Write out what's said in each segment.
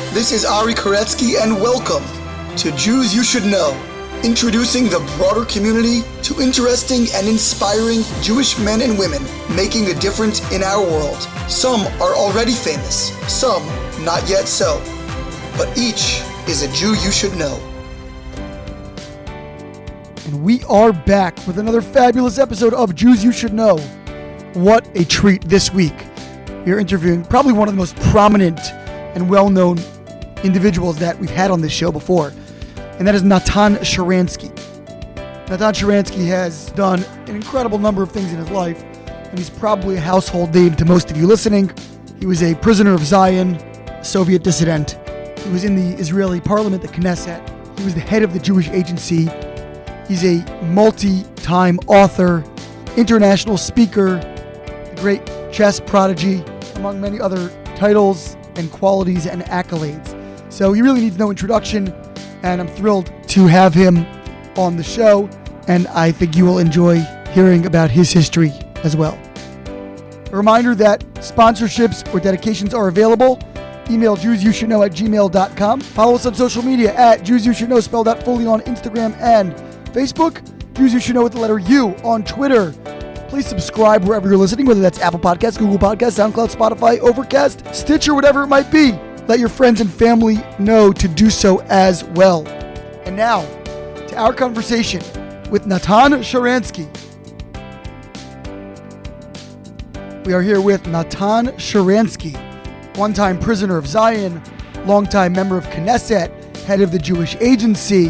This is Ari Koretsky, and welcome to Jews You Should Know, introducing the broader community to interesting and inspiring Jewish men and women making a difference in our world. Some are already famous, some not yet so, but each is a Jew you should know. And we are back with another fabulous episode of Jews You Should Know. What a treat this week. We are interviewing probably one of the most prominent and well-known individuals that we've had on this show before, and that is Natan Sharansky. Natan Sharansky has done an incredible number of things in his life, and he's probably a household name to most of you listening. He was a prisoner of Zion, a Soviet dissident. He was in the Israeli parliament, the Knesset. He was the head of the Jewish agency. He's a multi-time author, international speaker, a great chess prodigy, among many other titles and qualities and accolades. So he really needs no introduction, and I'm thrilled to have him on the show, and I think you will enjoy hearing about his history as well. A reminder that sponsorships or dedications are available. Email JewsYouShouldKnow@gmail.com. Follow us on social media at Jews You Should Know, spelled out fully, on Instagram and Facebook. Jews You Should Know with the letter U on Twitter. Please subscribe wherever you're listening, whether that's Apple Podcasts, Google Podcasts, SoundCloud, Spotify, Overcast, Stitcher, whatever it might be. Let your friends and family know to do so as well. And now, to our conversation with Natan Sharansky. We are here with Natan Sharansky, one-time prisoner of Zion, longtime member of Knesset, head of the Jewish agency,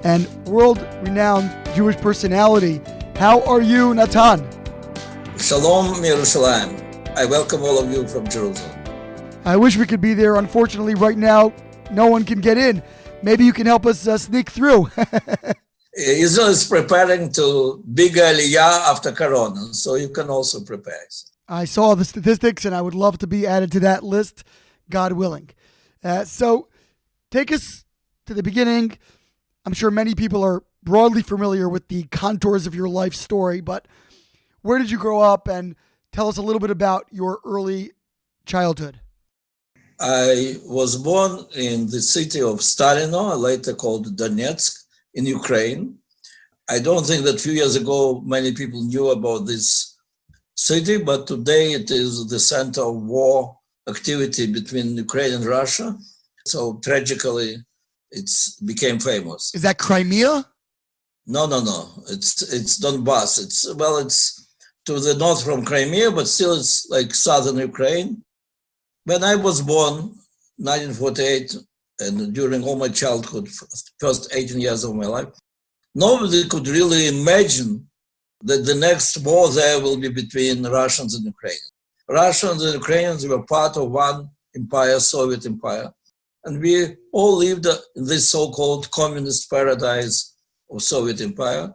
and world-renowned Jewish personality. How are you, Natan? Shalom, Yerushalayim. I welcome all of you from Jerusalem. I wish we could be there. Unfortunately, right now, no one can get in. Maybe you can help us sneak through. Israel is preparing to big Aliyah after Corona, so you can also prepare. I saw the statistics, and I would love to be added to that list, God willing. So take us to the beginning. I'm sure many people are broadly familiar with the contours of your life story, but where did you grow up, and tell us a little bit about your early childhood. I was born in the city of Stalino, later called Donetsk, in Ukraine. I don't think that a few years ago many people knew about this city, but today it is the center of war activity between Ukraine and Russia. So tragically, it became famous. Is that Crimea? No. It's Donbass. It's to the north from Crimea, but still it's like southern Ukraine. When I was born, 1948, and during all my childhood, first 18 years of my life, nobody could really imagine that the next war there will be between Russians and Ukrainians. Russians and Ukrainians were part of one empire, Soviet empire, and we all lived in this so-called communist paradise of Soviet empire,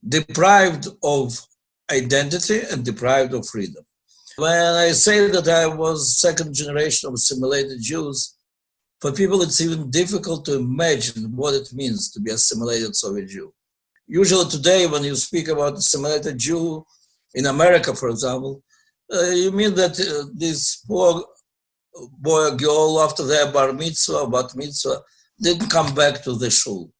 deprived of identity and deprived of freedom. When I say that I was second generation of assimilated Jews, for people it's even difficult to imagine what it means to be assimilated Soviet Jew. Usually today, when you speak about assimilated Jew in America, for example, you mean that this poor boy or girl after their bar mitzvah, bat mitzvah, didn't come back to the shul.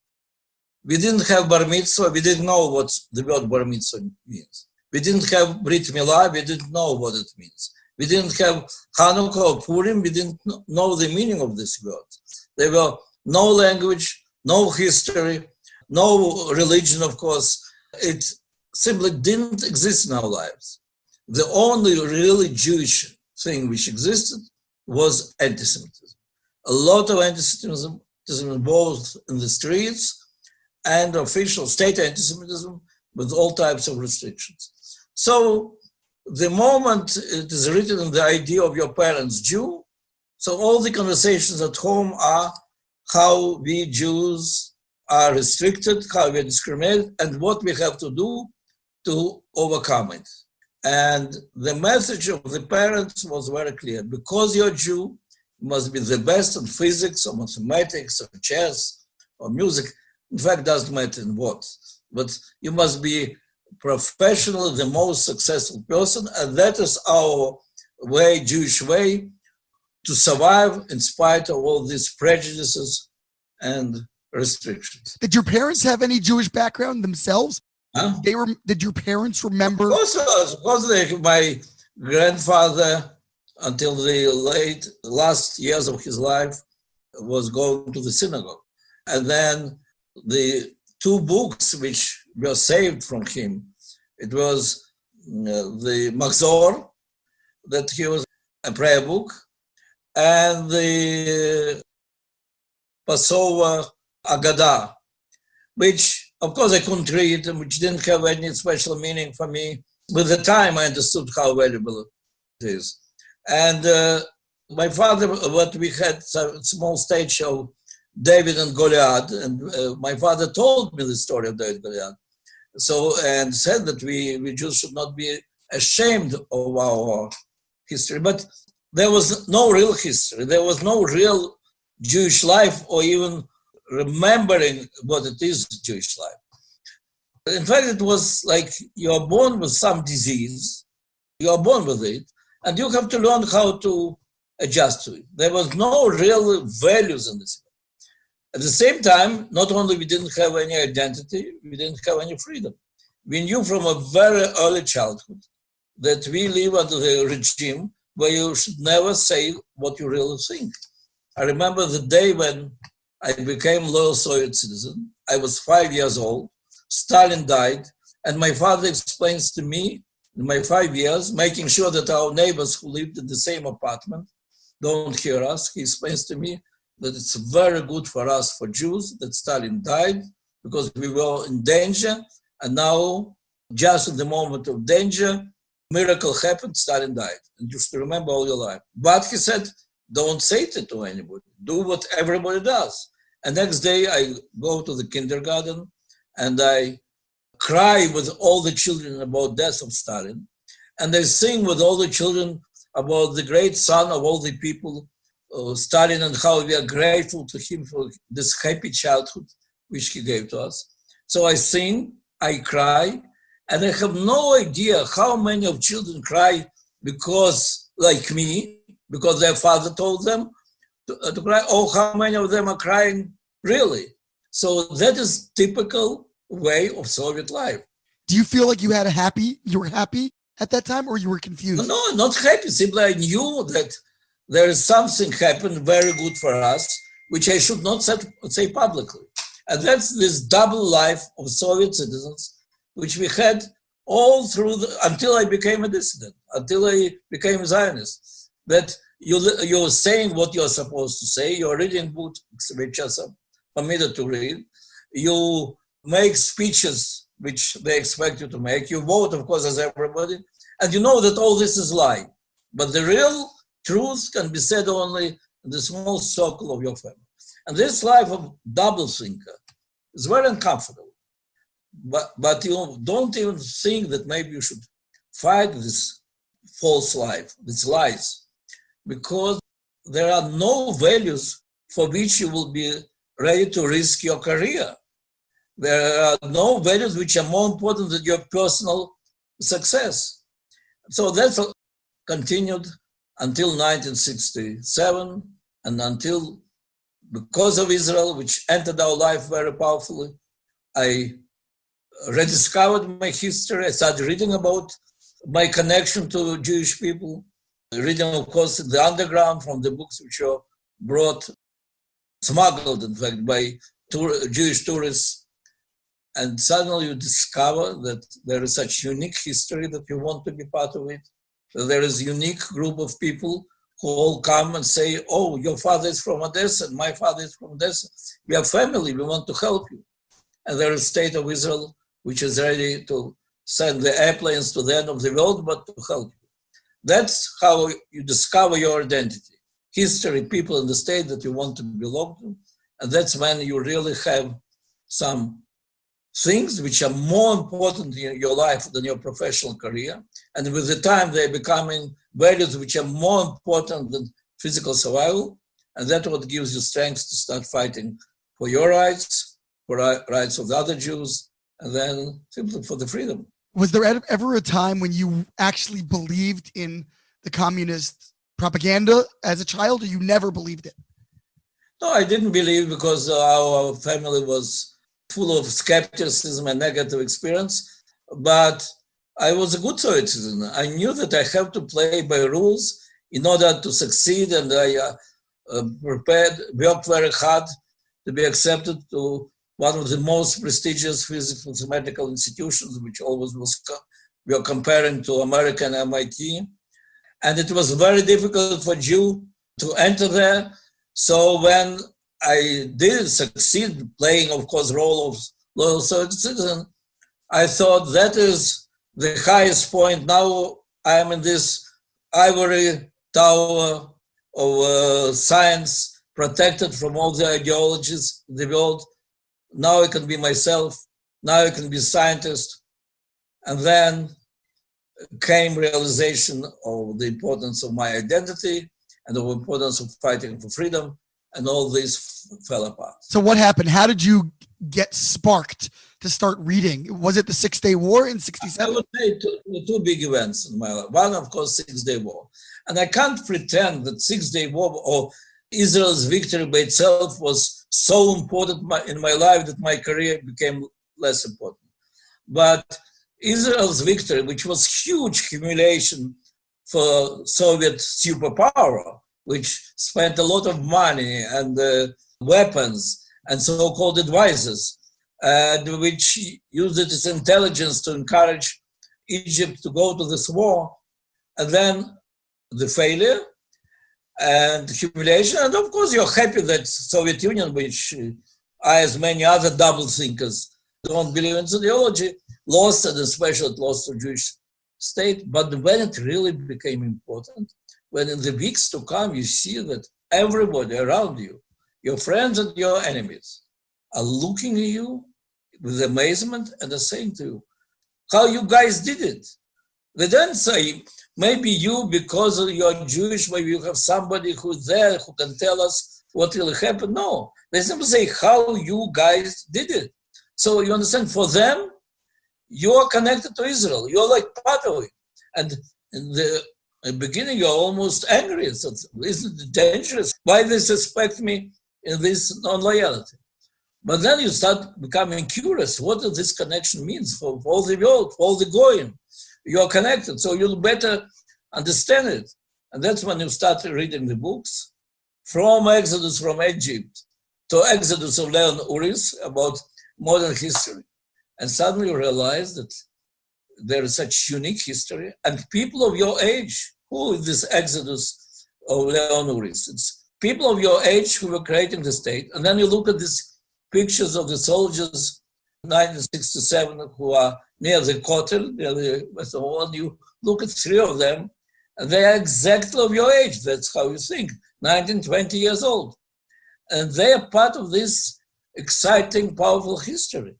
We didn't have bar mitzvah, we didn't know what the word bar mitzvah means. We didn't have Brit Milah, we didn't know what it means. We didn't have Hanukkah or Purim, we didn't know the meaning of this word. There were no language, no history, no religion, of course. It simply didn't exist in our lives. The only really Jewish thing which existed was anti-Semitism. A lot of anti-Semitism both in the streets and official state anti-Semitism with all types of restrictions. So the moment it is written in the idea of your parents Jew, so all the conversations at home are how we Jews are restricted, how we are discriminated, and what we have to do to overcome it. And the message of the parents was very clear. Because you're Jew, you must be the best in physics or mathematics or chess or music. In fact, doesn't matter in what. But you must be professionally the most successful person, and that is our way, Jewish way, to survive in spite of all these prejudices and restrictions. Did your parents have any Jewish background themselves? Huh? Did your parents remember? Of course, my grandfather, until the last years of his life, was going to the synagogue. And then the two books which were saved from him, it was the Machzor, that he was a prayer book, and the Passover Agadah, which of course I couldn't read and which didn't have any special meaning for me. With the time I understood how valuable it is. And my father, what we had a small stage of David and Goliath, and my father told me the story of David and Goliath. So, and said that we Jews should not be ashamed of our history. But there was no real history. There was no real Jewish life or even remembering what it is, Jewish life. In fact, it was like you are born with some disease, you are born with it, and you have to learn how to adjust to it. There was no real values in this. At the same time, not only we didn't have any identity, we didn't have any freedom. We knew from a very early childhood that we live under a regime where you should never say what you really think. I remember the day when I became loyal Soviet citizen. I was 5 years old. Stalin died, and my father explains to me in my 5 years, making sure that our neighbors who lived in the same apartment don't hear us. He explains to me that it's very good for us, for Jews, that Stalin died because we were in danger, and now, just in the moment of danger, miracle happened, Stalin died. And you should remember all your life. But he said, don't say it to anybody. Do what everybody does. And next day I go to the kindergarten and I cry with all the children about death of Stalin. And I sing with all the children about the great son of all the people, Stalin, and how we are grateful to him for this happy childhood which he gave to us. So I sing, I cry, and I have no idea how many of children cry because, like me, because their father told them to cry, or how many of them are crying really. So that is typical way of Soviet life. Do you feel like you were happy at that time, or you were confused? No, not happy. Simply I knew that there is something happened very good for us, which I should not say publicly. And that's this double life of Soviet citizens, which we had all through until I became a dissident, until I became a Zionist. That you're saying what you're supposed to say, you're reading books which are permitted to read, you make speeches which they expect you to make, you vote, of course, as everybody, and you know that all this is lie. But the real truth can be said only in the small circle of your family. And this life of double thinker is very uncomfortable. But you don't even think that maybe you should fight this false life, these lies, because there are no values for which you will be ready to risk your career. There are no values which are more important than your personal success. So that's continued until 1967, and until, because of Israel, which entered our life very powerfully, I rediscovered my history. I started reading about my connection to Jewish people, reading, of course, the underground from the books which were smuggled, in fact, by Jewish tourists. And suddenly you discover that there is such unique history that you want to be part of it. That there is a unique group of people who all come and say, oh, your father is from Odessa and my father is from Odessa. We are family, we want to help you. And there is a state of Israel which is ready to send the airplanes to the end of the world, but to help you. That's how you discover your identity. History, people in the state that you want to belong to. And that's when you really have some things which are more important in your life than your professional career. And with the time, they're becoming values which are more important than physical survival. And that's what gives you strength to start fighting for your rights, for rights of the other Jews, and then simply for the freedom. Was there ever a time when you actually believed in the communist propaganda as a child, or you never believed it? No, I didn't believe because our family was full of skepticism and negative experience. But I was a good Soviet citizen. I knew that I have to play by rules in order to succeed, and I worked very hard to be accepted to one of the most prestigious physics and mathematical institutions, which always was we are comparing to American MIT. And it was very difficult for Jew to enter there. So when I did succeed playing, of course, role of loyal Soviet citizen, I thought that is the highest point. Now I am in this ivory tower of science, protected from all the ideologies in the world. Now I can be myself. Now I can be scientist. And then came realization of the importance of my identity and the importance of fighting for freedom, and all this fell apart. So what happened? How did you get sparked to start reading? Was it the 6-Day War in 67? I would say two big events in my life. One, of course, 6-Day War. And I can't pretend that 6-Day War or Israel's victory by itself was so important in my life that my career became less important. But Israel's victory, which was huge humiliation for Soviet superpower, which spent a lot of money and weapons and so-called advisors, and which used its intelligence to encourage Egypt to go to this war, and then the failure and humiliation. And of course, you're happy that Soviet Union, which I, as many other double thinkers, don't believe in ideology, lost, and especially it lost to Jewish state. But when it really became important, when in the weeks to come, you see that everybody around you, your friends and your enemies, are looking at you with amazement and are saying to you, how you guys did it. They don't say, maybe you, because you're Jewish, maybe you have somebody who's there who can tell us what really happened. No, they simply say how you guys did it. So you understand, for them, you are connected to Israel. You're like part of it. And in the beginning, you're almost angry. So isn't it dangerous? Why they suspect me in this non-loyalty? But then you start becoming curious. What does this connection mean for all the world, for all the goyim? You're connected, so you'll better understand it. And that's when you start reading the books, from Exodus from Egypt to Exodus of Leon Uris about modern history. And suddenly you realize that there is such unique history, and people of your age, who is this Exodus of Leon Uris? It's people of your age who were creating the state. And then you look at these pictures of the soldiers, 1967, who are near the Kotel, near the Western Wall. You look at three of them, and they are exactly of your age. That's how you think, 19, 20 years old. And they are part of this exciting, powerful history.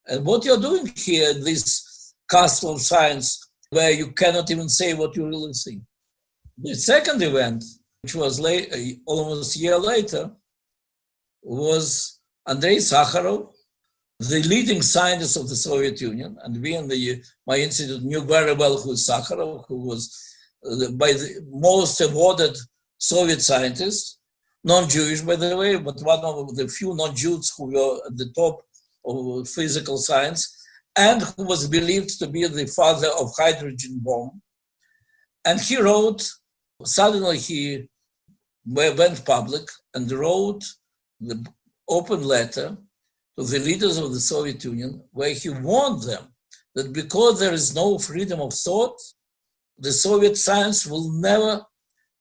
And what you're doing here, this castle of science, where you cannot even say what you really think. The second event, which was almost a year later, was Andrei Sakharov, the leading scientist of the Soviet Union. And we in my institute knew very well who is Sakharov, who was by the most awarded Soviet scientist, non-Jewish, by the way, but one of the few non-Jews who were at the top of physical science, and who was believed to be the father of hydrogen bomb. And he wrote, suddenly he went public and wrote the open letter to the leaders of the Soviet Union, where he warned them that because there is no freedom of thought, the Soviet science will never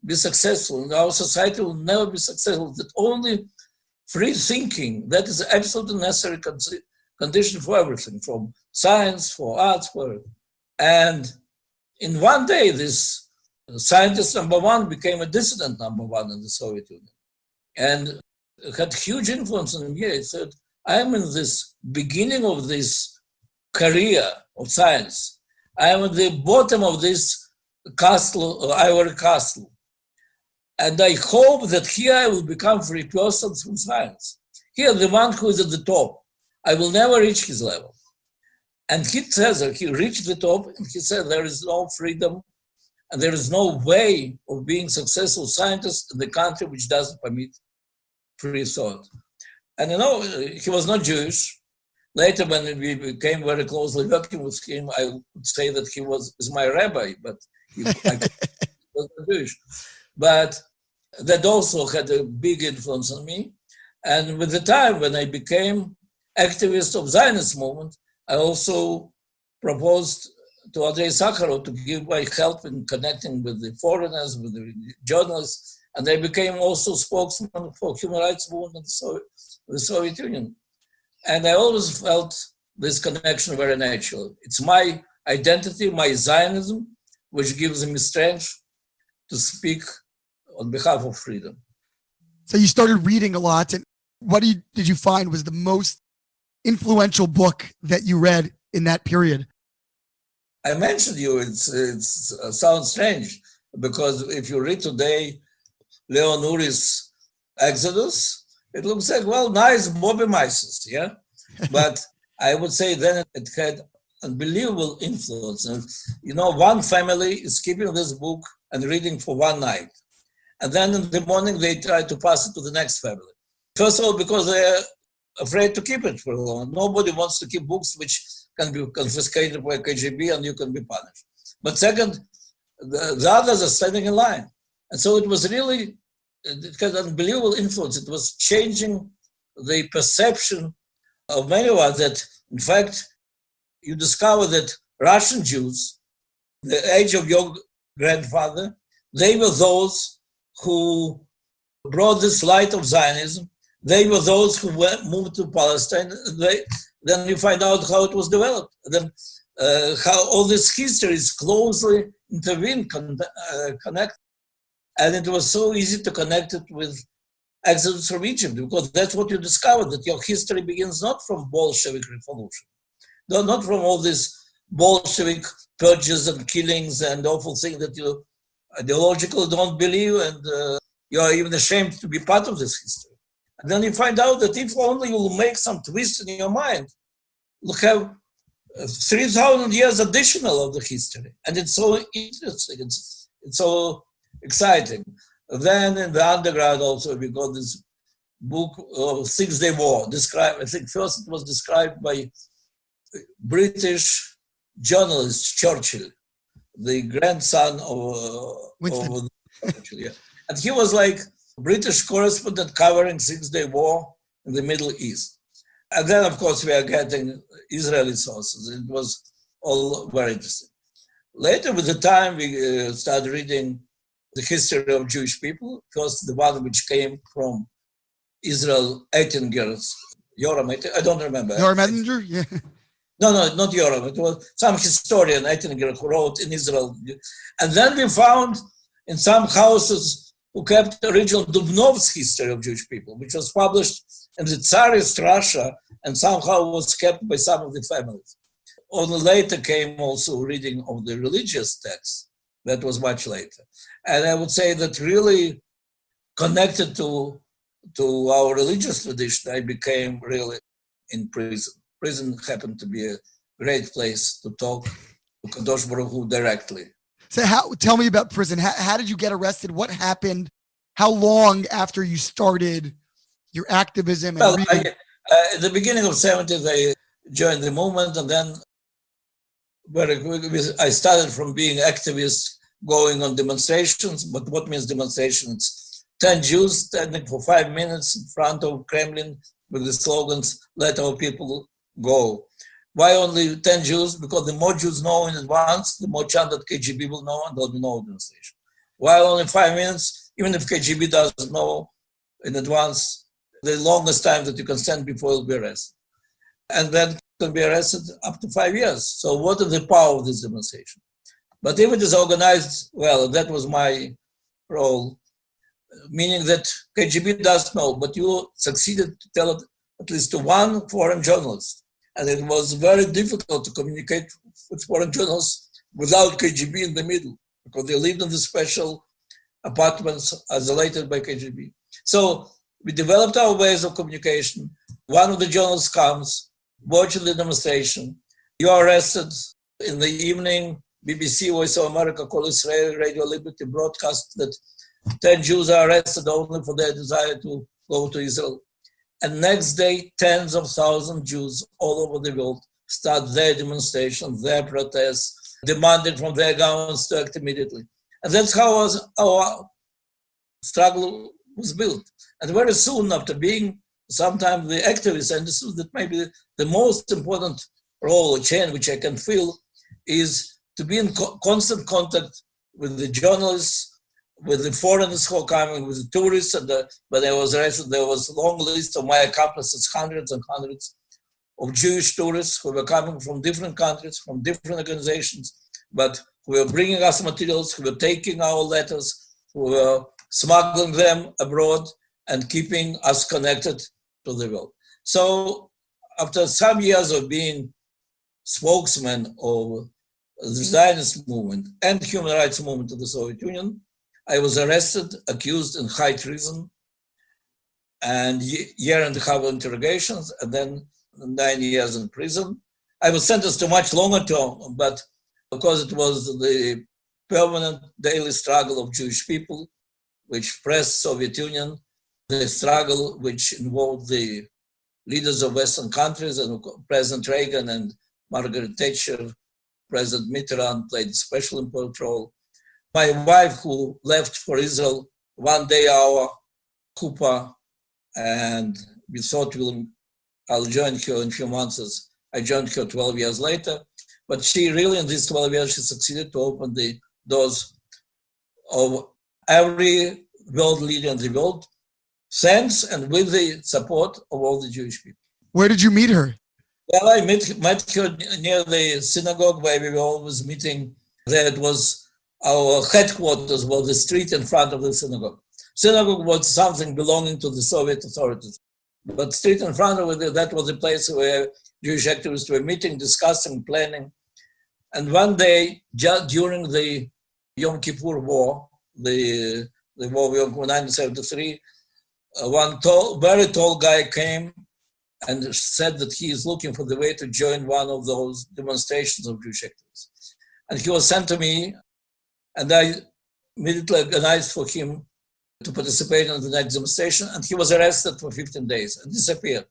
be successful, and our society will never be successful, that only free thinking, that is absolutely necessary condition for everything, from science, for arts, for everything. And in one day, this scientist number one became a dissident number one in the Soviet Union. And it had huge influence on me. He said, I am in this beginning of this career of science. I am at the bottom of this castle, ivory castle. And I hope that here I will become free person from science. Here, the one who is at the top, I will never reach his level. And he says that he reached the top, and he said there is no freedom And there is no way of being successful scientist in the country which doesn't permit free thought. And he was not Jewish. Later, when we became very closely working with him, I would say that he was my rabbi, but I was not Jewish. But that also had a big influence on me. And with the time when I became activist of Zionist movement, I also proposed to Andrei Sakharov to give my help in connecting with the foreigners, with the journalists, and I became also spokesman for human rights movement in the Soviet Union. And I always felt this connection very natural. It's my identity, my Zionism, which gives me strength to speak on behalf of freedom. So you started reading a lot, and what did you find was the most influential book that you read in that period? I mentioned you, it sounds strange, because if you read today Leon Uri's Exodus, it looks like, well, nice Bobby Mises, yeah? But I would say then it had unbelievable influence. And, one family is keeping this book and reading for one night. And then in the morning, they try to pass it to the next family. First of all, because they're afraid to keep it for long. Nobody wants to keep books which can be confiscated by KGB and you can be punished. But second, the others are standing in line. And so it had unbelievable influence. It was changing the perception of many of us that, in fact, you discover that Russian Jews, the age of your grandfather, they were those who brought this light of Zionism. They were those who moved to Palestine. Then you find out how it was developed. Then how all this history is closely intertwined, connected. And it was so easy to connect it with Exodus from Egypt, because that's what you discovered, that your history begins not from Bolshevik revolution, not from all these Bolshevik purges and killings and awful things that you ideologically don't believe, and you are even ashamed to be part of this history. And then you find out that if only you will make some twist in your mind, you'll have 3,000 years additional of the history. And it's so interesting, it's so exciting. Then in the underground also we got this book of 6-Day War, I think first it was described by British journalist Churchill, the grandson of Churchill, yeah. And he was like British correspondent covering 6-Day War in the Middle East. And then, of course, we are getting Israeli sources. It was all very interesting. Later, with the time, we started reading the history of Jewish people. First, the one which came from Israel, Ettinger's, Yoram, I don't remember. Yoram Ettinger? Yeah. No, not Yoram. It was some historian, Ettinger, who wrote in Israel. And then we found in some houses who kept original Dubnov's history of Jewish people, which was published in the Tsarist Russia and somehow was kept by some of the families. Only later came also reading of the religious texts. That was much later. And I would say that really connected to our religious tradition, I became really in prison. Prison happened to be a great place to talk to Kadosh Baruch Hu directly. So tell me about prison. How did you get arrested? What happened? How long after you started your activism? Well, at the beginning of the 70s, I joined the movement, and then very quickly I started from being activist, going on demonstrations. But what means demonstrations? 10 Jews standing for 5 minutes in front of Kremlin with the slogans, "Let our people go." Why only 10 Jews? Because the more Jews know in advance, the more chance that KGB will know and there will be no demonstration. Why only 5 minutes? Even if KGB doesn't know in advance, the longest time that you can stand before you'll be arrested. And then can be arrested up to 5 years. So what is the power of this demonstration? But if it is organized well, that was my role, meaning that KGB does know, but you succeeded to tell it at least to one foreign journalist. And it was very difficult to communicate with foreign journalists without KGB in the middle, because they lived in the special apartments isolated by KGB. So we developed our ways of communication. One of the journalists comes, watches the demonstration. You are arrested in the evening. BBC Voice of America, Call Israel, Radio Liberty broadcast that 10 Jews are arrested only for their desire to go to Israel. And next day, tens of thousands of Jews all over the world start their demonstrations, their protests, demanding from their governments to act immediately. And that's how our struggle was built. And very soon after being sometimes the activists understood that maybe the most important role or change which I can feel is to be in constant contact with the journalists, with the foreigners who are coming, with the tourists. And when I was arrested, there was a long list of my accomplices, hundreds and hundreds of Jewish tourists who were coming from different countries, from different organizations, but who were bringing us materials, who were taking our letters, who were smuggling them abroad and keeping us connected to the world. So after some years of being spokesman of the Zionist movement and human rights movement of the Soviet Union, I was arrested, accused in high treason, and year and a half of interrogations, and then 9 years in prison. I was sentenced to much longer term, but because it was the permanent daily struggle of Jewish people, which pressed Soviet Union, the struggle which involved the leaders of Western countries, and President Reagan and Margaret Thatcher, President Mitterrand played a special important role. My wife, who left for Israel one day, our Kupa, and we thought I'll join her in a few months. I joined her 12 years later, but she really, in these 12 years, she succeeded to open the doors of every world leader in the world, thanks and with the support of all the Jewish people. Where did you meet her? Well, I met her near the synagogue where we were always meeting. There it was our headquarters, was the street in front of the synagogue. Synagogue was something belonging to the Soviet authorities. But street in front of it, that was the place where Jewish activists were meeting, discussing, planning. And one day, just during the Yom Kippur War, the war of 1973, one very tall guy came and said that he is looking for the way to join one of those demonstrations of Jewish activists. And he was sent to me, and I immediately organized for him to participate in the next demonstration, and he was arrested for 15 days and disappeared.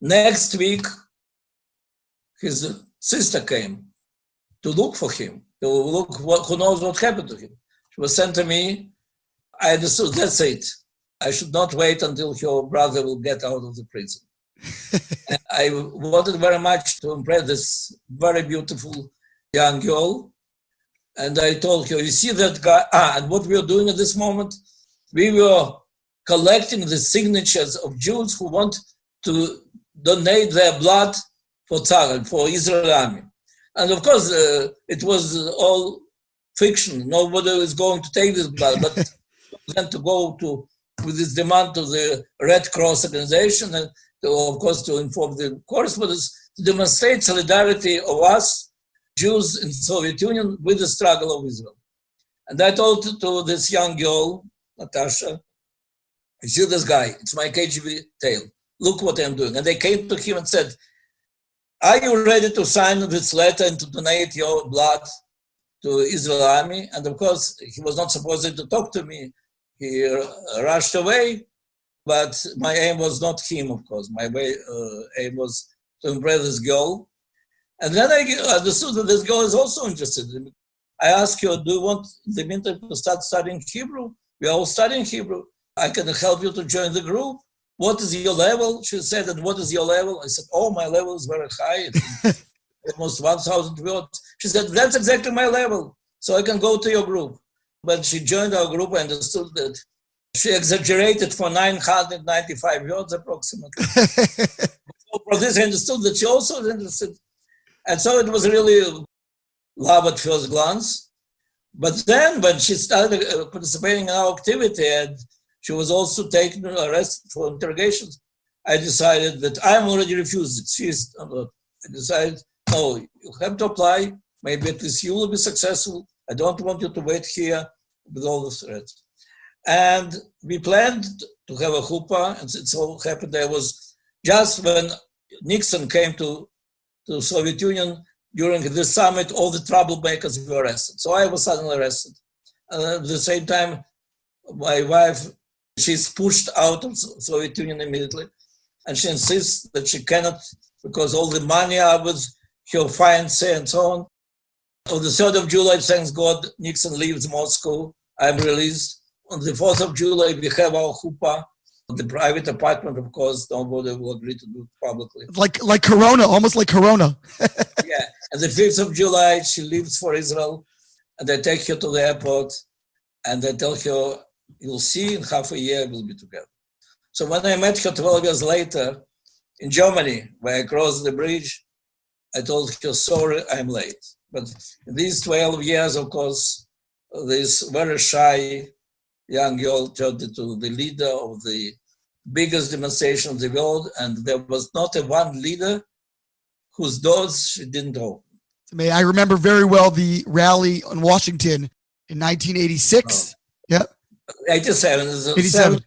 Next week, his sister came to look for him, to look who knows what happened to him. She was sent to me. I understood, that's it. I should not wait until your brother will get out of the prison. And I wanted very much to impress this very beautiful young girl. And I told her, you see that guy? And what we are doing at this moment, we were collecting the signatures of Jews who want to donate their blood for Tzahal, for Israel army. And of course, it was all fiction. Nobody was going to take this blood, but then to go to with this demand to the Red Cross organization and to, of course, to inform the correspondents to demonstrate solidarity of us, Jews in the Soviet Union, with the struggle of Israel. And I told to this young girl, Natasha, you see this guy, it's my KGB tale. Look what I'm doing. And they came to him and said, are you ready to sign this letter and to donate your blood to Israel army? And of course, he was not supposed to talk to me. He rushed away, but my aim was not him, of course. My aim was to impress this girl. And then I understood that this girl is also interested in me. I asked her, do you want in the meantime to start studying Hebrew? We are all studying Hebrew. I can help you to join the group. What is your level? She said, and what is your level? I said, oh, my level is very high, almost 1,000 words. She said, that's exactly my level, so I can go to your group. When she joined our group, I understood that she exaggerated for 995 words approximately. So for this, I understood that she also was interested. And so it was really love at first glance. But then when she started participating in our activity and she was also taken arrested for interrogations, I decided that I'm already refused it. I decided, no, you have to apply. Maybe at least you will be successful. I don't want you to wait here with all the threats. And we planned to have a chuppah, and it so happened there was just when Nixon came to the Soviet Union, during this summit, all the troublemakers were arrested. So I was suddenly arrested. And at the same time, my wife, she's pushed out of Soviet Union immediately. And she insists that she cannot, because all the money are with her fiancé and so on. On the 3rd of July, thanks God, Nixon leaves Moscow. I'm released. On the 4th of July, we have our chuppah. The private apartment, of course, nobody will agree to do it publicly. Like Corona, almost like Corona. Yeah. And the 5th of July, she leaves for Israel. And I take her to the airport. And I tell her, you'll see in half a year we'll be together. So when I met her 12 years later in Germany, where I crossed the bridge, I told her, sorry, I'm late. But in these 12 years, of course, this very shy young girl turned into the leader of the biggest demonstration in the world, and there was not a one leader whose doors she didn't open. I remember very well the rally in Washington in 1986. Oh. Yep. 87. 87.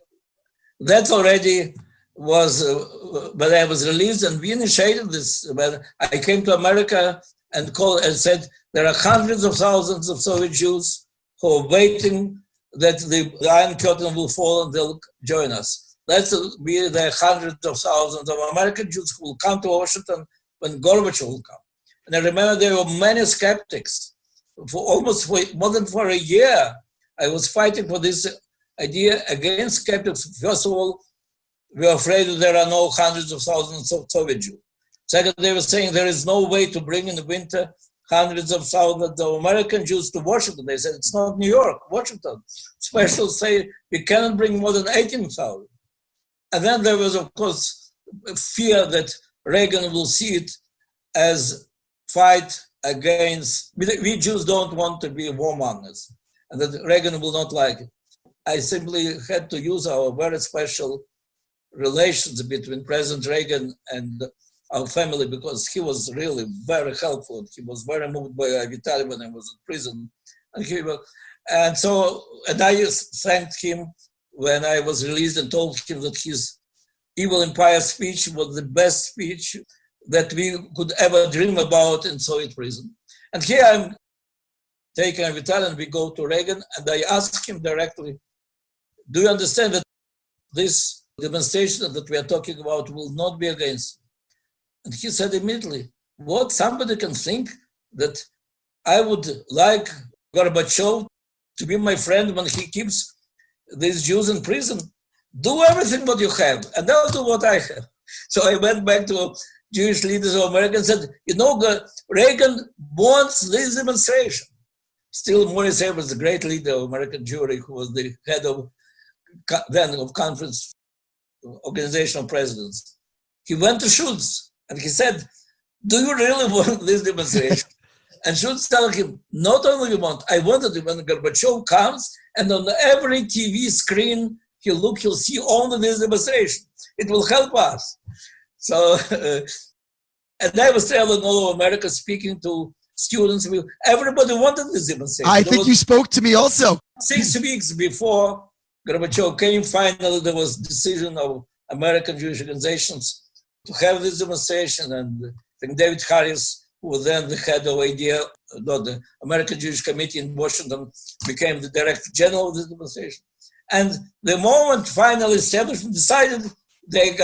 That already was when I was released, and we initiated this. When I came to America and called and said, there are hundreds of thousands of Soviet Jews who are waiting that the Iron Curtain will fall and they'll join us. Let's be the hundreds of thousands of American Jews who will come to Washington when Gorbachev will come. And I remember there were many skeptics. For more than a year, I was fighting for this idea against skeptics. First of all, we were afraid that there are no hundreds of thousands of Soviet Jews. Second, they were saying there is no way to bring in the winter hundreds of thousands of American Jews to Washington. They said, it's not New York, Washington. Specials say we cannot bring more than 18,000. And then there was, of course, fear that Reagan will see it as fight against, we Jews don't want to be warmongers, and that Reagan will not like it. I simply had to use our very special relations between President Reagan and our family, because he was really very helpful. He was very moved by Vitaly when I was in prison. And I thanked him when I was released and told him that his Evil Empire speech was the best speech that we could ever dream about in Soviet prison. And here I'm taking Vitaly and we go to Reagan and I ask him directly, do you understand that this demonstration that we are talking about will not be against you? And he said immediately, what, somebody can think that I would like Gorbachev to be my friend when he keeps these Jews in prison? Do everything what you have, and I'll do what I have. So I went back to Jewish leaders of America and said, Reagan wants this demonstration. Still, Morris Evans, the great leader of American Jewry, who was the head of conference organization of presidents, he went to Schultz and he said, do you really want this demonstration? And Schultz told him, not only I wanted it when Gorbachev comes and on every TV screen, he'll see only this demonstration. It will help us. So, and I was traveling all over America speaking to students. Everybody wanted this demonstration. I think you spoke to me also. 6 weeks before Gorbachev came, finally there was a decision of American Jewish organizations to have this demonstration. And I think David Harris, who was then the head of the American Jewish Committee in Washington, became the director general of this demonstration. And the moment finally establishment decided, they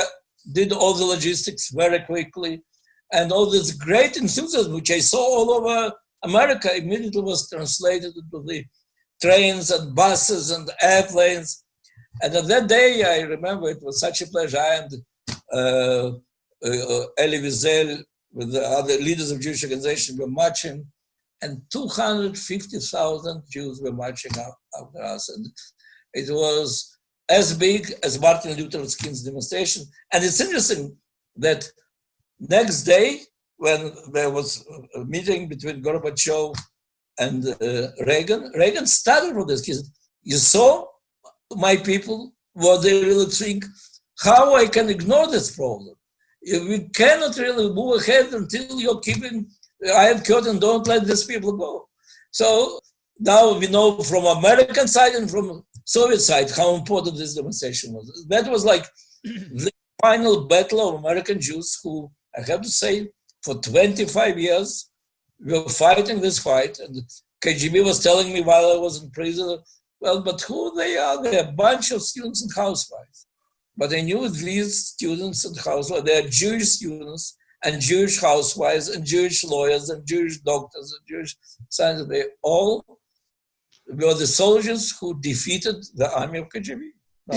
did all the logistics very quickly. And all this great enthusiasm, which I saw all over America, immediately was translated into the trains and buses and airplanes. And on that day, I remember it was such a pleasure. I and Elie Wiesel, with the other leaders of Jewish organizations, were marching, and 250,000 Jews were marching after us. And it was as big as Martin Luther King's demonstration. And it's interesting that next day, when there was a meeting between Gorbachev and Reagan started for this. He said, you saw my people, what they really think, how I can ignore this problem. We cannot really move ahead until you're keeping the Iron Curtain, don't let these people go. So now we know from American side and from Soviet side how important this demonstration was. That was like the final battle of American Jews who, I have to say, for 25 years we were fighting this fight, and KGB was telling me while I was in prison, well, but who they are? They're a bunch of students and housewives. But I knew these students and housewives, they are Jewish students and Jewish housewives and Jewish lawyers and Jewish doctors and Jewish scientists. They all were the soldiers who defeated the army of KGB.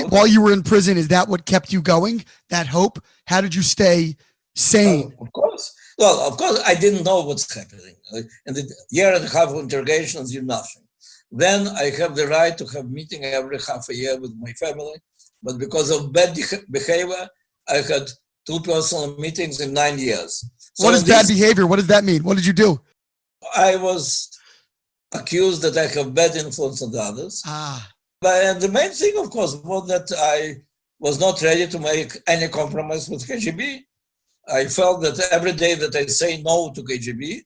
While you were in prison, is that what kept you going? That hope? How did you stay sane? Of course. Well, of course, I didn't know what's happening. In the year and a half of interrogations, you nothing. Then I have the right to have meeting every half a year with my family. But because of bad behavior, I had 2 personal meetings in 9 years. So what is bad behavior? What does that mean? What did you do? I was accused that I have bad influence on the others. But the main thing, of course, was that I was not ready to make any compromise with KGB. I felt that every day that I say no to KGB,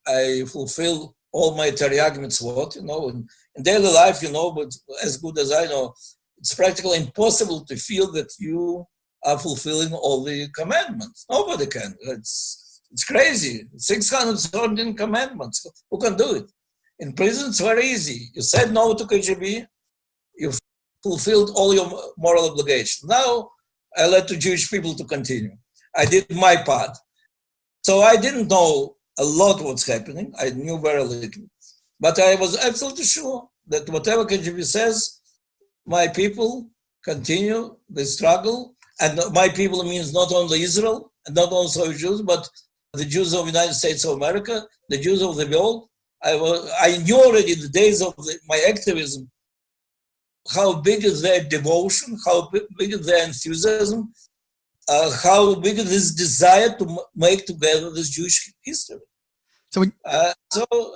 I fulfill all my Taryag mitzvot, in daily life, but as good as I know, it's practically impossible to feel that you are fulfilling all the commandments. Nobody can. It's crazy. 617 commandments. Who can do it? In prison, it's very easy. You said no to KGB, you fulfilled all your moral obligations. Now, I let the Jewish people to continue. I did my part. So I didn't know a lot what's happening. I knew very little. But I was absolutely sure that whatever KGB says, my people continue the struggle. And my people means not only Israel, and not only Jews, but the Jews of the United States of America, the Jews of the world. I knew already the days of my activism, how big is their devotion, how big is their enthusiasm, how big is this desire to make together this Jewish history. So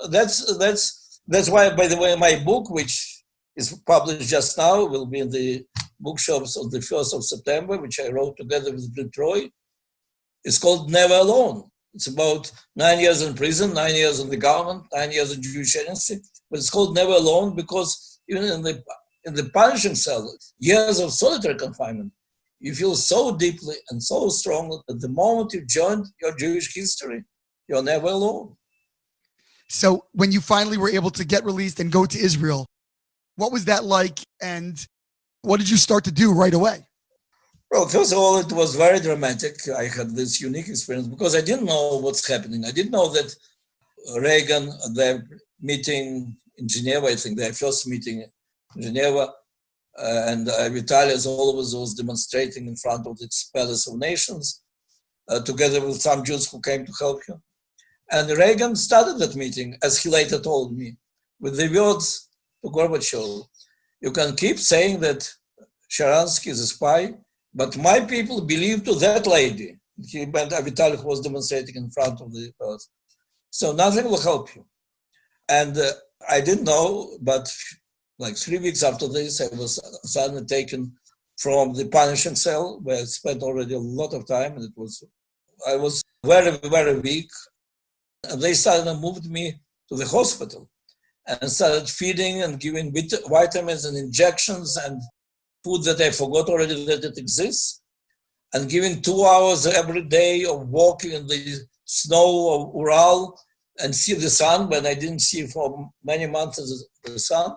that's why, by the way, my book, which is published just now, will be in the bookshops on the 1st of September, which I wrote together with Troy. It's called Never Alone. It's about 9 years in prison, 9 years in the government, 9 years in Jewish agency. But it's called Never Alone because even in the punishing cell, years of solitary confinement, you feel so deeply and so strongly that the moment you joined your Jewish history, you're never alone. So when you finally were able to get released and go to Israel, what was that like? And what did you start to do right away? Well, first of all, it was very dramatic. I had this unique experience because I didn't know what's happening. I didn't know that Reagan, their meeting in Geneva, I think their first meeting in Geneva, and Vitaly always was demonstrating in front of the Palace of Nations, together with some Jews who came to help him. And Reagan started that meeting, as he later told me, with the words to Gorbachev, you can keep saying that Sharansky is a spy, but my people believe to that lady. He meant Vitaly was demonstrating in front of the palace. So nothing will help you. And I didn't know, but like 3 weeks after this, I was suddenly taken from the punishing cell where I spent already a lot of time, and I was very, very weak. And they started moved me to the hospital and started feeding and giving vitamins and injections and food that I forgot already that it exists, and giving 2 hours every day of walking in the snow of Ural and see the sun when I didn't see for many months the sun.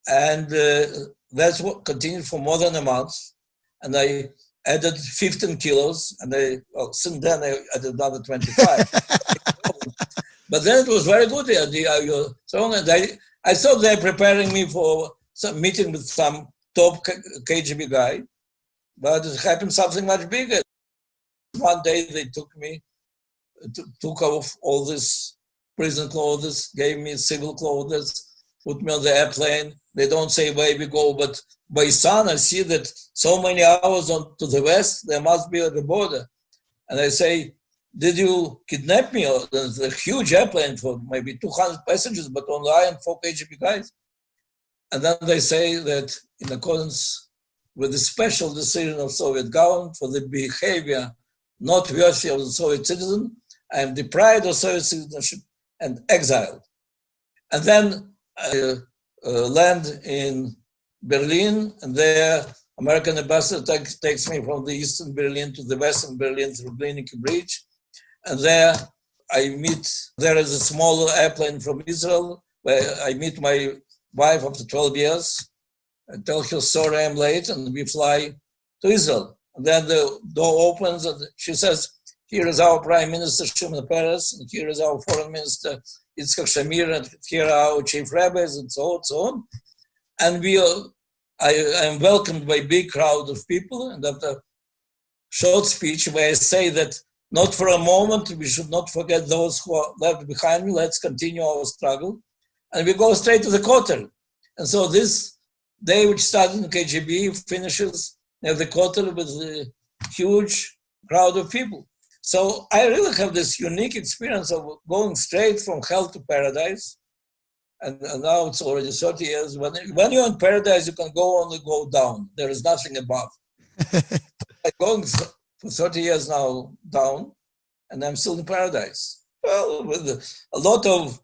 And that's what continued for more than a month. And I added 15 kilos. And since then I added another 25. But then it was very good. I thought they were preparing me for some meeting with some top KGB guy. But it happened something much bigger. One day they took off all this prison clothes, gave me civil clothes, put me on the airplane. They don't say where we go, but by sun I see that so many hours to the west, there must be at the border. And I say, did you kidnap me? There's a huge airplane for maybe 200 passengers, but only I and 4 KGB guys. And then they say that in accordance with the special decision of Soviet government for the behavior not worthy of the Soviet citizen, I am deprived of Soviet citizenship and exiled. And then I land in Berlin, and there American ambassador takes me from the eastern Berlin to the western Berlin through Glienicke Bridge. And there I meet, there is a small airplane from Israel where I meet my wife after 12 years. I tell her, sorry, I'm late, and we fly to Israel. And then the door opens and she says, here is our Prime Minister, Shimon Peres, and here is our Foreign Minister, Yitzhak Shamir, and here are our chief rabbis, and so on, and so on. And I am welcomed by a big crowd of people, and after a short speech where I say that not for a moment, we should not forget those who are left behind me, let's continue our struggle. And we go straight to the Kotel. And so this day, which started in KGB, finishes at the Kotel with a huge crowd of people. So I really have this unique experience of going straight from hell to paradise. And now it's already 30 years. When you're in paradise, you can only go down. There is nothing above. I'm going for 30 years now down, and I'm still in paradise. Well, with a lot of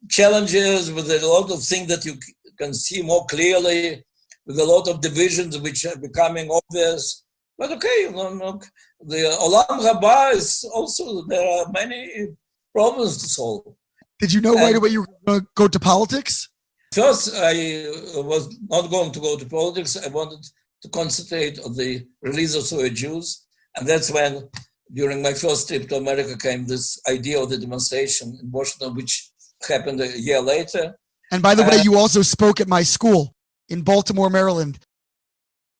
challenges, with a lot of things that you can see more clearly, with a lot of divisions which are becoming obvious. But okay, the Olam Haba is also, there are many problems to solve. Did you know right away you were going to go to politics? First, I was not going to go to politics. I wanted to concentrate on the release of Soviet Jews. And that's when, during my first trip to America, came this idea of the demonstration in Washington, which happened a year later. And by the way, you also spoke at my school in Baltimore, Maryland.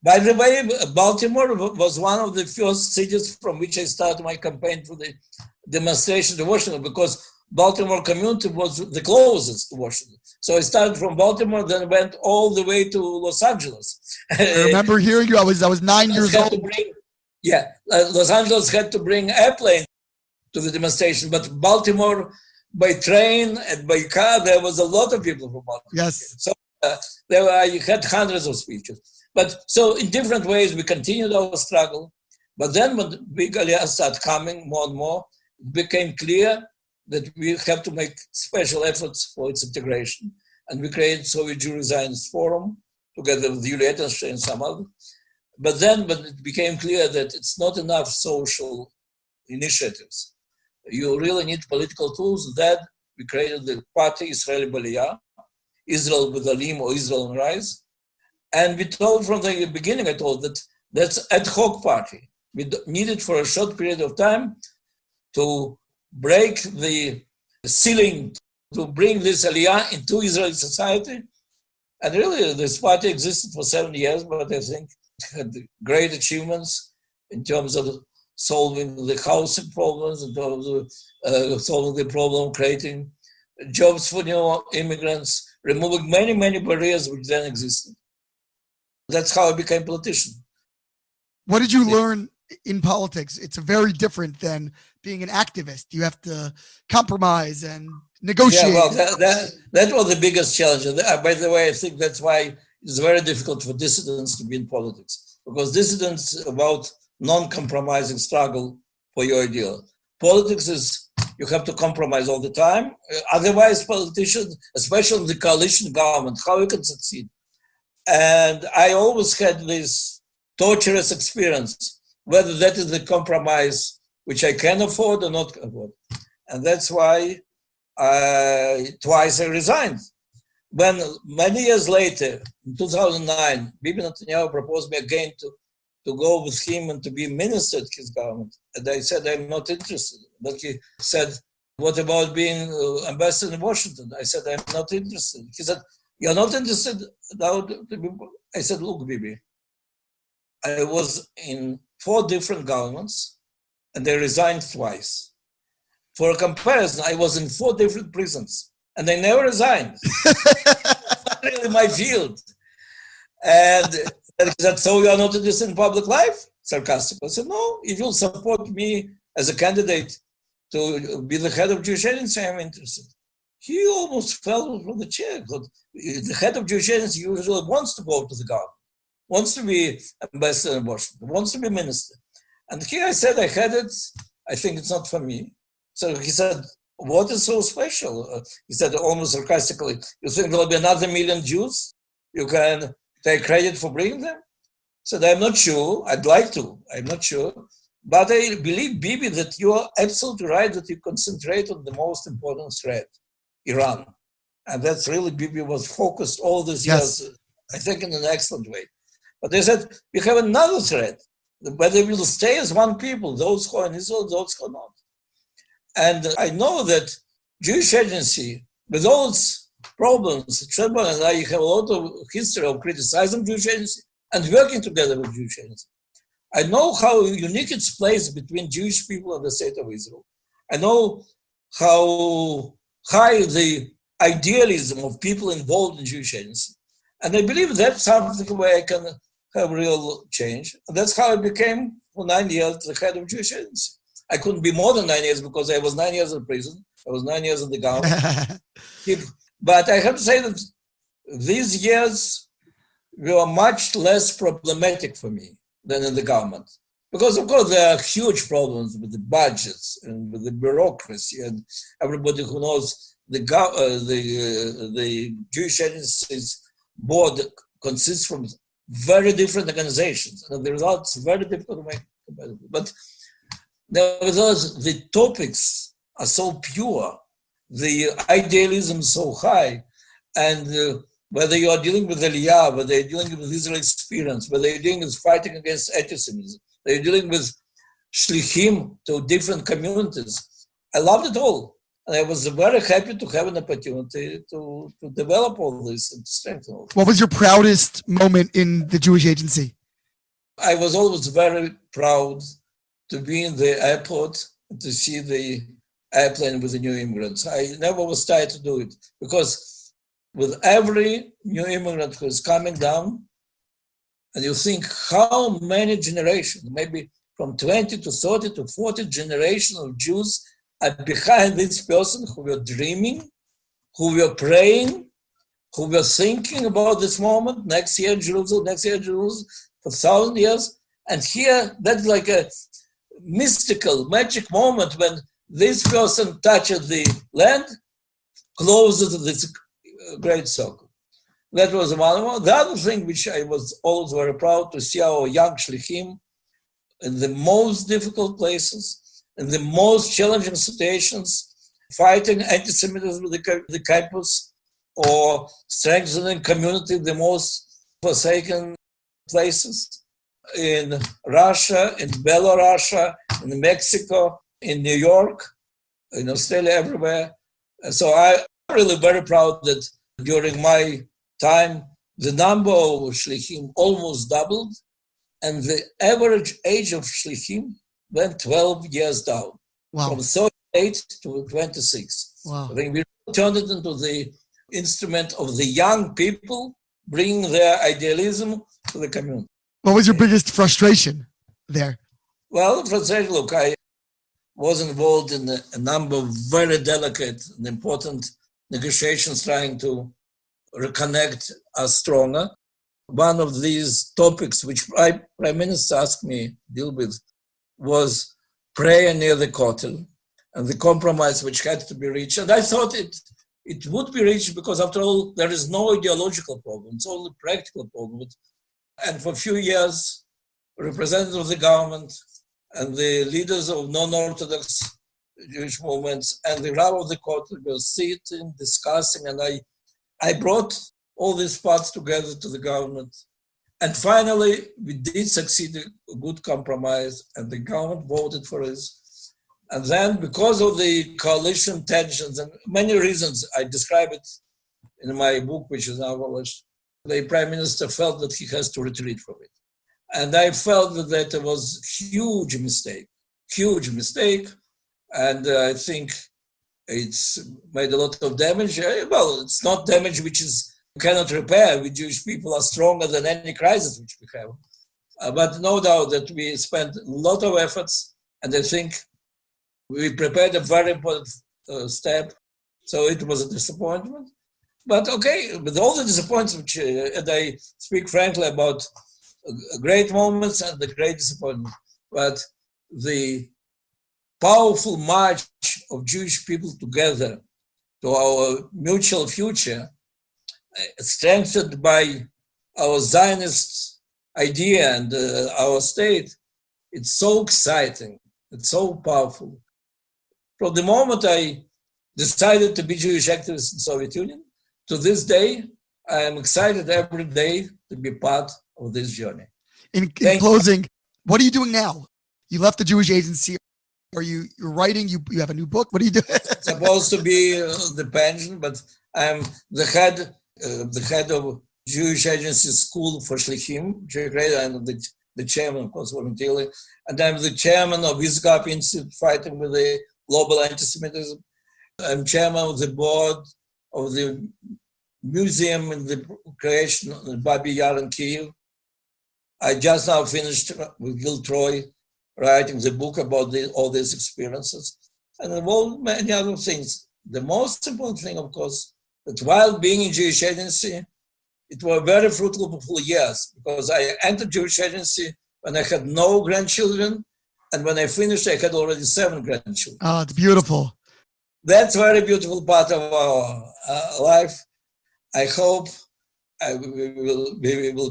By the way, Baltimore was one of the first cities from which I started my campaign for the demonstration to Washington, because Baltimore community was the closest to Washington. So I started from Baltimore, then went all the way to Los Angeles. I remember hearing you. I was 9 years old. Los Angeles had to bring airplanes to the demonstration, but Baltimore, by train and by car, there was a lot of people from Baltimore. Yes. So I had hundreds of speeches. But so in different ways, we continued our struggle. But then when the big Aliyah started coming more and more, it became clear that we have to make special efforts for its integration. And we created Soviet Jewish Zionist Forum together with Yulia Etenstein and some other. But then when it became clear that it's not enough social initiatives, you really need political tools, then we created the party Israeli Baliyah, Israel with Alim or Israel on Rise. And we told from the beginning, I told that that's ad hoc party. We needed for a short period of time to break the ceiling, to bring this Aliyah into Israeli society. And really, this party existed for 7 years, but I think it had great achievements in terms of solving the housing problems, in terms of solving the problem, creating jobs for new immigrants, removing many, many barriers which then existed. That's how I became a politician. What did you learn in politics? It's very different than being an activist. You have to compromise and negotiate. Yeah, well, that was the biggest challenge. By the way, I think that's why it's very difficult for dissidents to be in politics, because dissidents about non-compromising struggle for your ideal. Politics is, you have to compromise all the time. Otherwise, politicians, especially in the coalition government, how you can succeed? And I always had this torturous experience, whether that is the compromise which I can afford or not afford. And that's why twice I resigned. When many years later, in 2009, Bibi Netanyahu proposed me again to go with him and to be minister to his government. And I said, I'm not interested. But he said, what about being ambassador in Washington? I said, I'm not interested. He said, you're not interested? I said, look, Bibi, I was in 4 different governments and I resigned twice. For a comparison, I was in 4 different prisons and I never resigned. It's not really my field. And he said, so you are not interested in public life? Sarcastically. I said, no, if you'll support me as a candidate to be the head of Jewish agency, I'm interested. He almost fell from the chair. The head of Jewish agency usually wants to go to the government, wants to be ambassador in Washington, wants to be minister. And here I said, I had it, I think it's not for me. So he said, what is so special? He said almost sarcastically, you think there'll be another 1 million Jews? You can take credit for bringing them? I said, I'm not sure. I'd like to. I'm not sure. But I believe, Bibi, that you are absolutely right that you concentrate on the most important threat, Iran. And that's really, Bibi was focused all these Yes. years, I think, in an excellent way. But they said, we have another threat, whether we will stay as one people, those who are in Israel, those who are not. And I know that Jewish Agency, with all its problems, Shebon and I have a lot of history of criticizing Jewish Agency and working together with Jewish Agency. I know how unique it's placed between Jewish people and the state of Israel. I know how high the idealism of people involved in Jewish Agency. And I believe that's something where I can have real change. And that's how I became, for 9 years, the head of Jewish Agency. I couldn't be more than 9 years because I was 9 years in prison. I was 9 years in the government. But I have to say that these years were much less problematic for me than in the government. Because, of course, there are huge problems with the budgets and with the bureaucracy, and everybody who knows the Jewish Agency's board consists from very different organizations, and the results are very difficult to make compatible. But nevertheless, the topics are so pure, the idealism so high, and whether you are dealing with Aliyah, whether you're dealing with Israel experience, whether you're dealing with fighting against anti-Semitism, whether you're dealing with shlichim to different communities, I loved it all. And I was very happy to have an opportunity to develop all this and strengthen all this. What was your proudest moment in the Jewish Agency? I was always very proud to be in the airport and to see the airplane with the new immigrants. I never was tired to do it because with every new immigrant who is coming down, and you think how many generations, maybe from 20 to 30 to 40 generations of Jews are behind this person who were dreaming, who were praying, who were thinking about this moment, next year Jerusalem, for 1,000 years. And here, that's like a mystical, magic moment when this person touches the land, closes this great circle. That was one. The other thing which I was always very proud to see our young shlichim in the most difficult places, in the most challenging situations, fighting anti-Semitism with the campus or strengthening community in the most forsaken places, in Russia, in Belarus, in Mexico, in New York, in Australia, everywhere. So I'm really very proud that during my time, the number of shlichim almost doubled, and the average age of shlichim went 12 years down, from 38 to 26. Wow. I think we turned it into the instrument of the young people bringing their idealism to the community. What was your biggest frustration there? Well, frustration, look, I was involved in a number of very delicate and important negotiations trying to reconnect us stronger. One of these topics which Prime Minister asked me to deal with was prayer near the Kotel and the compromise which had to be reached. And I thought it would be reached because, after all, there is no ideological problem. It's only a practical problem. And for a few years, representatives of the government and the leaders of non-Orthodox Jewish movements and the Rav of the Kotel were sitting, discussing, and I brought all these parts together to the government. And finally, we did succeed in a good compromise, and the government voted for us. And then, because of the coalition tensions and many reasons, I describe it in my book, which is now published, the Prime Minister felt that he has to retreat from it. And I felt that it was a huge mistake. And I think it's made a lot of damage. Well, it's not damage which is you cannot repair. We Jewish people are stronger than any crisis which we have. But no doubt that we spent a lot of efforts, and I think we prepared a very important step. So it was a disappointment. But okay, with all the disappointments, which, and I speak frankly about great moments and the great disappointment, but the powerful march of Jewish people together to our mutual future, strengthened by our Zionist idea and our state, It's so exciting. It's so powerful. From the moment I decided to be Jewish activist in Soviet Union, to this day, I am excited every day to be part of this journey. In closing, what are you doing now? You left the Jewish Agency. Are you're writing? You have a new book? What are you doing? It's supposed to be the pension, but I'm the head of Jewish Agency School for Shlichim, and the chairman, of course, voluntarily, and I'm the chairman of ISGAP Institute fighting with the global anti-Semitism. I'm chairman of the board of the museum in the creation of Babi Yar in Kyiv. I just now finished with Gil Troy writing the book about all these experiences and many other things. The most important thing, of course, that while being in Jewish Agency, it were very fruitful years because I entered Jewish Agency when I had no grandchildren, and when I finished, I had already 7 grandchildren. Oh, it's beautiful. That's a very beautiful part of our life. I hope we will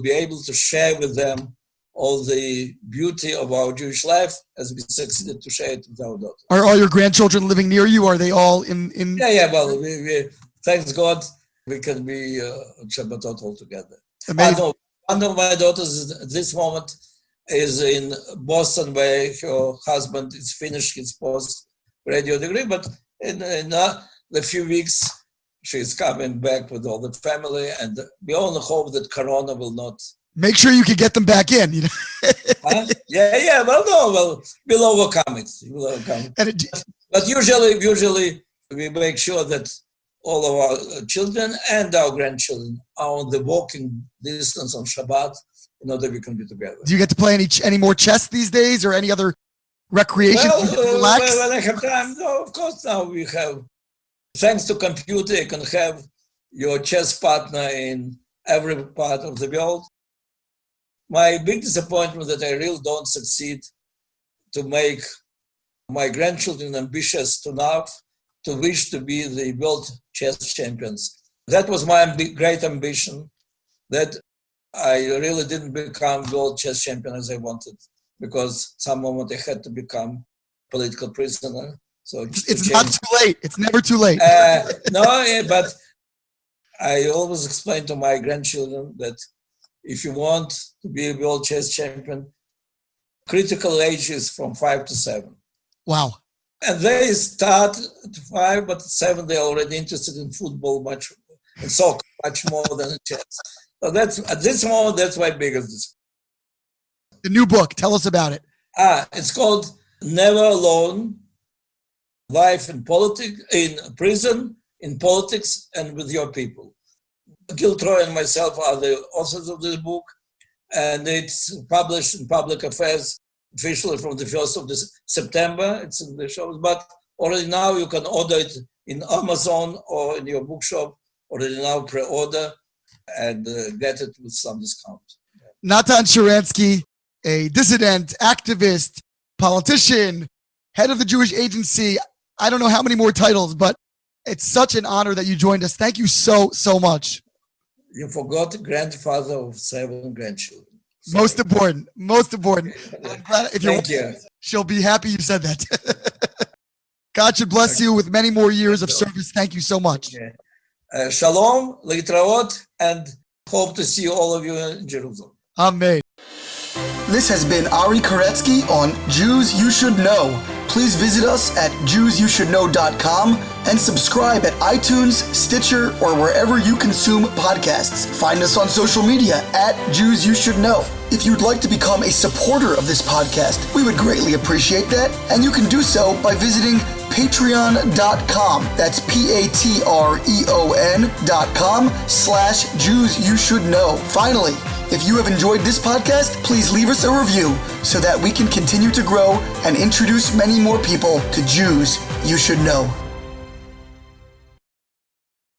be able to share with them all the beauty of our Jewish life as we succeeded to share it with our daughter. Are all your grandchildren living near you? Are they all in? Yeah. Well, we thanks God, we can be Shabbatot all together. Amazing. One of my daughters at this moment is in Boston, where her husband is finished his post-graduate degree, but in a few weeks, she's coming back with all the family, and we only hope that Corona will not. Make sure you can get them back in. You know? Huh? Yeah. Well, we'll overcome it. But usually we make sure that all of our children and our grandchildren are on the walking distance on Shabbat in order we can be together. Do you get to play any more chess these days, or any other recreation? When I have time, no, of course. Now we have, thanks to computer, you can have your chess partner in every part of the world. My big disappointment that I really don't succeed to make my grandchildren ambitious enough to wish to be the world chess champions. That was my great ambition, that I really didn't become world chess champion as I wanted, because some moment I had to become political prisoner. So it's not too late. It's never too late. But I always explain to my grandchildren that if you want to be a world chess champion, critical age is from 5 to 7. Wow. And they start at 5, but at 7 they're already interested in football and soccer much more than chess. So that's, at this moment, that's my biggest. The new book, tell us about it. It's called Never Alone: Life in Prison, in Politics, and with Your People. Gil Troy and myself are the authors of this book, and it's published in Public Affairs officially from the 1st of September. It's in the shows, but already now you can order it in Amazon or in your bookshop, already now pre-order, and get it with some discount. Natan Sharansky, a dissident, activist, politician, head of the Jewish Agency. I don't know how many more titles, but it's such an honor that you joined us. Thank you so much. You forgot grandfather of 7 grandchildren. Sorry. Most important. I'm glad Thank you. She'll be happy you said that. God should bless you with many more years of service. Thank you so much. Okay. Shalom, leitraot, and hope to see all of you in Jerusalem. Amen. This has been Ari Koretsky on Jews You Should Know. Please visit us at JewsYouShouldKnow.com and subscribe at iTunes, Stitcher, or wherever you consume podcasts. Find us on social media at Jews You Should Know. If you'd like to become a supporter of this podcast, we would greatly appreciate that, and you can do so by visiting patreon.com. That's patreon.com/Jews You Should Know. Finally, if you have enjoyed this podcast, please leave us a review so that we can continue to grow and introduce many more people to Jews You Should Know.